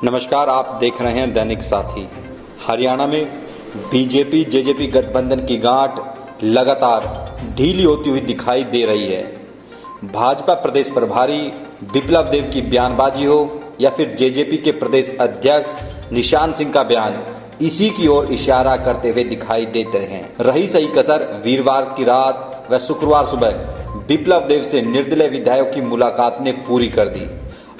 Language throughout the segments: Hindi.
नमस्कार, आप देख रहे हैं दैनिक साथी। हरियाणा में बीजेपी जेजेपी गठबंधन की गांठ लगातार ढीली होती हुई दिखाई दे रही है। भाजपा प्रदेश प्रभारी विप्लव देव की बयानबाजी हो या फिर जेजेपी के प्रदेश अध्यक्ष निशान सिंह का बयान, इसी की ओर इशारा करते हुए दिखाई देते हैं। रही सही कसर वीरवार की रात व शुक्रवार सुबह विप्लव देव से निर्दलीय विधायक की मुलाकात ने पूरी कर दी।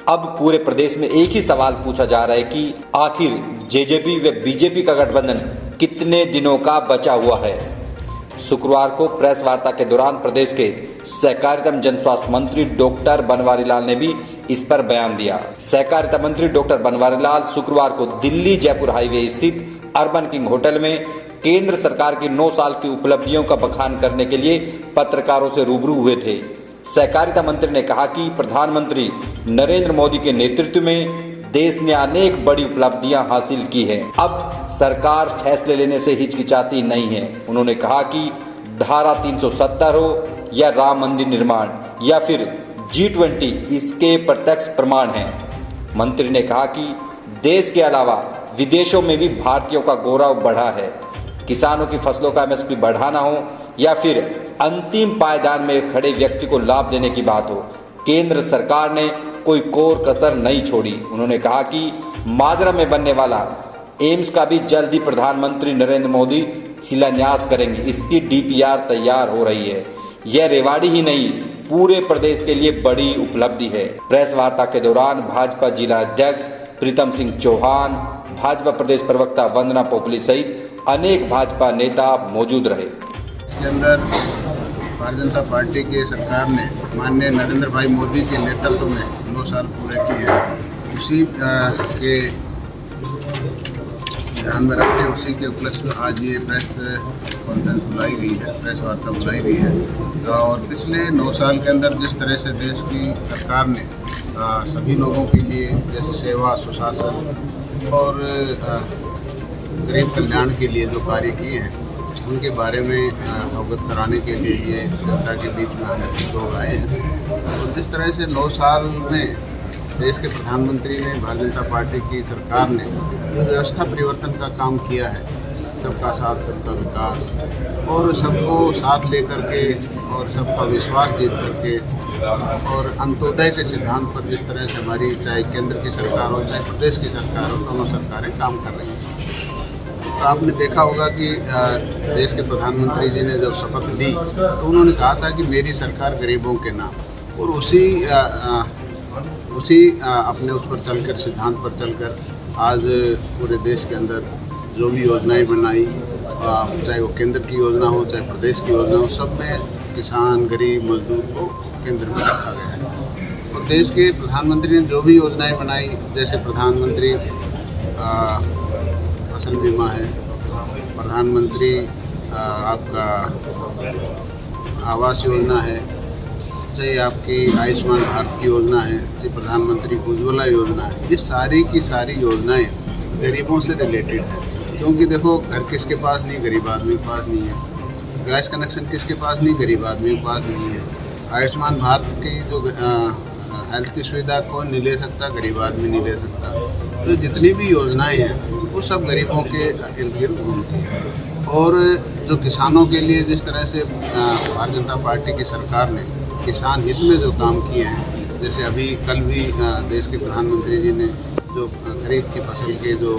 अब पूरे प्रदेश में एक ही सवाल पूछा जा रहा है कि आखिर जेजेपी व बीजेपी का गठबंधन कितने दिनों का बचा हुआ है। शुक्रवार को प्रेस वार्ता के दौरान प्रदेश के सहकारिता एवं जनस्वास्थ्य मंत्री डॉक्टर बनवारी लाल ने भी इस पर बयान दिया। सहकारिता मंत्री डॉक्टर बनवारी लाल शुक्रवार को दिल्ली जयपुर हाईवे स्थित अर्बन किंग होटल में केंद्र सरकार की 9 साल की उपलब्धियों का बखान करने के लिए पत्रकारों से रूबरू हुए थे। सहकारिता मंत्री ने कहा कि प्रधानमंत्री नरेंद्र मोदी के नेतृत्व में देश ने अनेक बड़ी उपलब्धियां हासिल की हैं। अब सरकार फैसले लेने से हिचकिचाती नहीं है। उन्होंने कहा कि धारा 370 हो या राम मंदिर निर्माण या फिर G20, इसके प्रत्यक्ष प्रमाण हैं। मंत्री ने कहा कि देश के अलावा विदेशों में भी भारतीयों का गौरव बढ़ा है। किसानों की फसलों का MSP बढ़ाना हो या फिर अंतिम पायदान में खड़े व्यक्ति को लाभ देने की बात हो, केंद्र सरकार ने कोई कोर कसर नहीं छोड़ी। उन्होंने कहा कि माजरा में बनने वाला एम्स का भी जल्द ही प्रधानमंत्री नरेंद्र मोदी शिलान्यास करेंगे। इसकी DPR तैयार हो रही है। यह रेवाड़ी ही नहीं, पूरे प्रदेश के लिए बड़ी उपलब्धि है। प्रेस वार्ता के दौरान भाजपा जिला अध्यक्ष प्रीतम सिंह चौहान, भाजपा प्रदेश प्रवक्ता वंदना पोपली सहित अनेक भाजपा नेता मौजूद रहे। इसके अंदर भारतीय जनता पार्टी की सरकार ने माननीय नरेंद्र भाई मोदी के नेतृत्व में 9 साल पूरे किए हैं। उसी के ध्यान में रखते उसी के उपलक्ष्य में आज ये प्रेस कॉन्फ्रेंस बुलाई गई है, प्रेस वार्ता बुलाई गई है। और पिछले 9 साल के अंदर जिस तरह से देश की सरकार ने सभी लोगों के लिए जैसे सेवा, सुशासन और गरीब कल्याण के लिए जो कार्य किए हैं उनके बारे में अवगत कराने के लिए ये जनता के बीच में हम लोग आए हैं। तो जिस तरह से 9 साल में देश के प्रधानमंत्री ने, भारतीय जनता पार्टी की सरकार ने व्यवस्था परिवर्तन का काम किया है, सबका साथ सबका विकास और सबको साथ लेकर के और सबका विश्वास जीत करके और अंत्योदय के सिद्धांत पर जिस तरह से हमारी चाहे केंद्र की सरकार हो चाहे प्रदेश की सरकार हो, दोनों सरकारें काम कर रही हैं। तो आपने देखा होगा कि देश के प्रधानमंत्री जी ने जब शपथ ली तो उन्होंने कहा था कि मेरी सरकार गरीबों के नाम, और उसी अपने उस पर चलकर, सिद्धांत पर चलकर आज पूरे देश के अंदर जो भी योजनाएं बनाई, चाहे वो केंद्र की योजना हो चाहे प्रदेश की योजना हो, सब में किसान, गरीब, मजदूर को केंद्र में रखा गया है। और देश के प्रधानमंत्री ने जो भी योजनाएं बनाई, जैसे प्रधानमंत्री फसल बीमा है, प्रधानमंत्री आपका आवास योजना है, चाहे आपकी आयुष्मान भारत की योजना है, चाहे प्रधानमंत्री उज्ज्वला योजना है, ये सारी की सारी योजनाएं गरीबों से रिलेटेड है। क्योंकि देखो, घर किसके पास नहीं, गरीब आदमी के पास नहीं है। गैस कनेक्शन किसके पास नहीं, गरीब आदमी के पास नहीं है। आयुष्मान भारत की जो हेल्थ की सुविधा कौन नहीं ले सकता, गरीब आदमी नहीं ले सकता। तो जितनी भी योजनाएं हैं वो सब गरीबों के इर्द गिर्द घूमती है। और जो किसानों के लिए जिस तरह से भारतीय जनता पार्टी की सरकार ने किसान हित में जो काम किए हैं, जैसे अभी कल भी देश के प्रधानमंत्री जी ने जो खरीफ की फसल के जो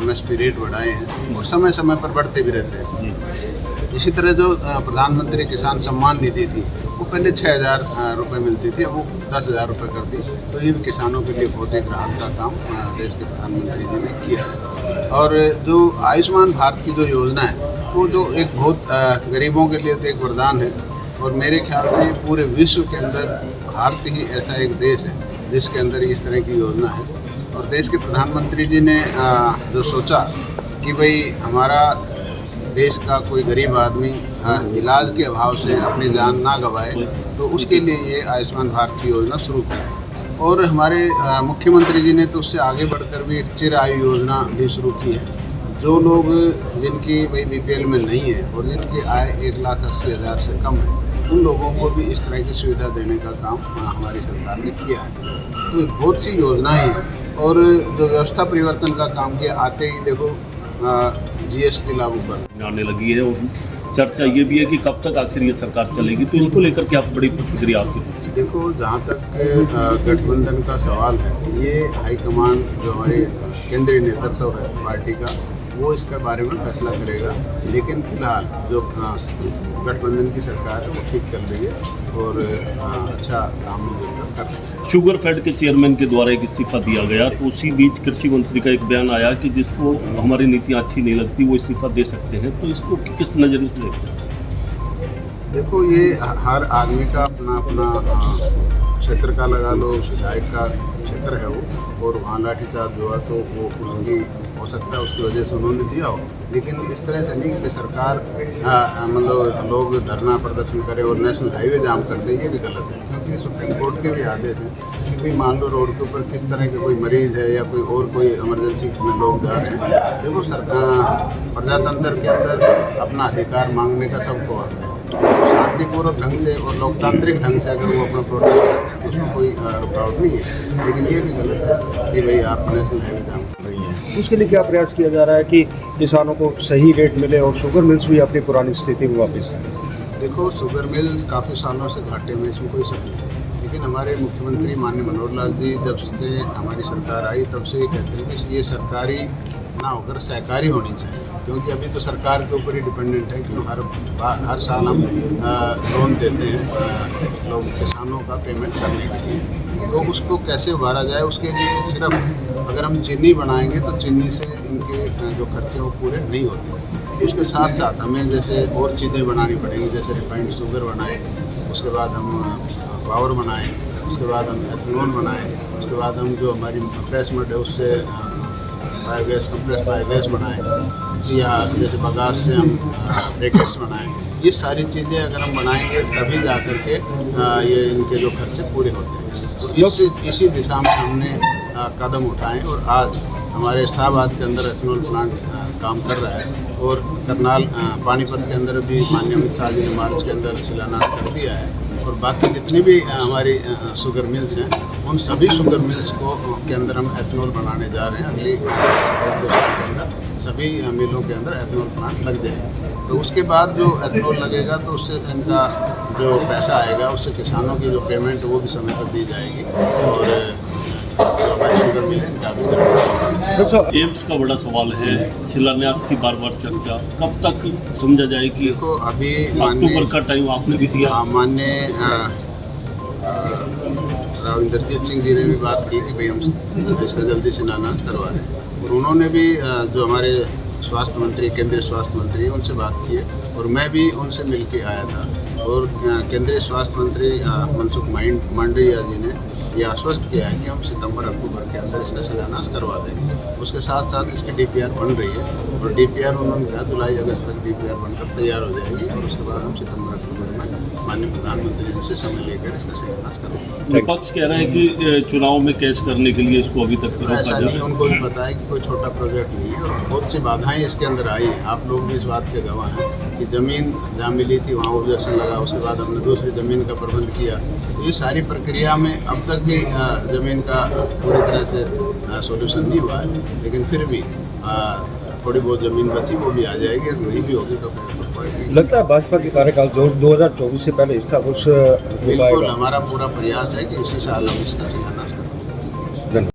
MSP रेट बढ़ाए हैं वो समय समय पर बढ़ते भी रहते हैं। इसी तरह जो प्रधानमंत्री किसान सम्मान निधि थी वो पहले 6,000 रुपये मिलती थी, अब वो 10,000 रुपये कर दी। तो ये भी किसानों के लिए बहुत एक राहत का काम देश के प्रधानमंत्री जी ने किया है। और जो आयुष्मान भारत की जो योजना है वो जो एक बहुत गरीबों के लिए तो एक वरदान है। और मेरे ख्याल से पूरे विश्व के अंदर भारत ही ऐसा एक देश है जिसके अंदर इस तरह की योजना है। और देश के प्रधानमंत्री जी ने जो सोचा कि भाई हमारा देश का कोई गरीब आदमी इलाज के अभाव से अपनी जान ना गंवाए, तो उसके लिए ये आयुष्मान भारत की योजना शुरू की। और हमारे मुख्यमंत्री जी ने तो उससे आगे बढ़कर भी एक चिर आयु योजना भी शुरू की है। जो लोग जिनकी भाई BPL में नहीं है और जिनकी आय 1,80,000 से कम है, उन लोगों को भी इस तरह की सुविधा देने का काम हमारी सरकार ने किया है। तो बहुत सी योजनाएं हैं और जो व्यवस्था परिवर्तन का काम किया, आते ही देखो GST लागू कर आने लगी है और चर्चा ये भी है कि कब तक आखिर ये सरकार चलेगी, तो इसको लेकर के आप बड़ी प्रतिक्रिया आपकी तरफ से? देखो, जहाँ तक गठबंधन का सवाल है, ये हाईकमान जो हमारे केंद्रीय नेतृत्व है पार्टी का, वो इसके बारे में फैसला करेगा। लेकिन फिलहाल जो गठबंधन की सरकार है वो ठीक चल रही है और अच्छा काम कर रही है। शुगर फेड के चेयरमैन के द्वारा एक इस्तीफा दिया गया, तो उसी बीच कृषि मंत्री का एक बयान आया कि जिसको हमारी नीतियाँ अच्छी नहीं लगती वो इस्तीफा दे सकते हैं, तो इसको किस नज़रिए से देखते हैं? देखो, ये हर आदमी का अपना अपना क्षेत्र का लगा लो, विधायक का क्षेत्र है वो, और वहाँ लाठीचार्ज हुआ तो वो उनकी हो सकता है उसकी वजह से उन्होंने दिया हो। लेकिन इस तरह से नहीं कि सरकार मतलब लोग धरना प्रदर्शन करें और नेशनल हाईवे जाम कर दे, ये भी गलत है। क्योंकि सुप्रीम कोर्ट के भी आदेश हैं कि भाई मान लो रोड के ऊपर किस तरह के कोई मरीज़ है या कोई और कोई इमरजेंसी में लोग जा रहे हैं। देखो, सरकार प्रजातंत्र के अंदर अपना अधिकार मांगने का सबको हक है। शांतिपूर्वक ढंग से और लोकतांत्रिक ढंग से अगर वो अपना प्रोटेस्ट करते हैं तो उसमें कोई रुकावट नहीं है। लेकिन ये भी गलत है कि भाई आप नेशनल हाईवे जाम कर रही हैं। उसके लिए क्या प्रयास किया जा रहा है कि किसानों को सही रेट मिले और शुगर मिल्स भी अपनी पुरानी स्थिति में वापस आए? देखो, शुगर मिल काफ़ी सालों से घाटे में, इसमें कोई शक नहीं। लेकिन हमारे मुख्यमंत्री माननीय मनोहर लाल जी जब से हमारी सरकार आई तब से ये कहते हैं कि ये सरकारी ना होकर सहकारी होनी चाहिए। क्योंकि अभी तो सरकार के ऊपर ही डिपेंडेंट है कि हर साल हम लोन देते हैं लोग किसानों का पेमेंट करने के लिए। तो उसको कैसे उभारा जाए, उसके लिए सिर्फ अगर हम चीनी बनाएंगे तो चीनी से इनके जो खर्चे वो पूरे नहीं होते। उसके साथ साथ हमें जैसे और चीज़ें बनानी पड़ेंगी, जैसे रिफाइंड शुगर बनाएं, उसके बाद हम पावर बनाएं, उसके बाद हम एथेनॉल बनाएं, उसके बाद हम जो हमारी प्रेस मड है उससे बायोगैस, कंप्रेस बायोगैस बनाएं, या जैसे बगास से हम ब्रेकेट्स बनाएं। ये सारी चीज़ें अगर हम बनाएंगे तभी जा कर के ये इनके जो खर्चे पूरे होते हैं। तो इसी दिशा में हमने कदम उठाएं और आज हमारे शाहबाद के अंदर एथेनॉल प्लांट काम कर रहा है और करनाल पानीपत के अंदर भी माननीय अमित शाह जी ने मार्च के अंदर शिलान्यास कर दिया है। और बाकी जितनी भी हमारी शुगर मिल्स हैं, उन सभी शुगर मिल्स के अंदर हम एथेनॉल बनाने जा रहे हैं। अगली 1-2 साल के अंदर सभी मिलों के अंदर एथेनॉल प्लांट लग जाएंगे। तो उसके बाद जो एथेनॉल लगेगा तो उससे इनका जो पैसा आएगा उससे किसानों की जो पेमेंट है वो भी समय पर दी जाएगी और जो हमारी शुगर मिल है इनका भी। एम्स का बड़ा सवाल है, शिलान्यास की बार बार चर्चा, कब तक समझा जाए कि देखो, अभी अक्टूबर का टाइम आपने भी दिया। माननीय राव इंद्रजीत सिंह जी ने भी बात की कि भाई हम इसका जल्दी शिलान्यास करवा रहे हैं। और उन्होंने भी जो हमारे स्वास्थ्य मंत्री, केंद्रीय स्वास्थ्य मंत्री, उनसे बात की है और मैं भी उनसे मिल के आया था। और केंद्रीय स्वास्थ्य मंत्री मनसुख मांडविया जी ने ये आश्वस्त किया है कि हम सितंबर-अक्टूबर के अंदर इसका शिलान्यास करवा देंगे। उसके साथ साथ इसकी DPR बन रही है और DPR उन्होंने कहा जुलाई-अगस्त तक DPR बनकर तैयार हो जाएगी और उसके बाद हम सितंबर-अक्टूबर में माननीय प्रधानमंत्री जी से समय लेकर इसका शिलान्यास करेंगे। विपक्ष कह रहे हैं कि चुनाव में कैश करने के लिए इसको अभी तक रोका ऐसा जा नहीं, रहा है। उनको भी पता है कि कोई छोटा प्रोजेक्ट नहीं है और बहुत सी बाधाएं इसके अंदर आई हैं। आप लोग भी इस बात के गवाह हैं कि ज़मीन जहाँ मिली थी वहाँ ऑब्जेक्शन लगा, उसके बाद हमने दूसरी ज़मीन का प्रबंध किया। तो ये सारी प्रक्रिया में अब तक भी ज़मीन का पूरी तरह से सॉल्यूशन नहीं हुआ है। लेकिन फिर भी थोड़ी बहुत ज़मीन बची, वो भी आ जाएगी और नहीं भी होगी तो फिर लगता है भाजपा के कार्यकाल 2024 से पहले इसका कुछ बिल्कुल हमारा पूरा प्रयास है कि इसी साल हम इसका शिलान्यास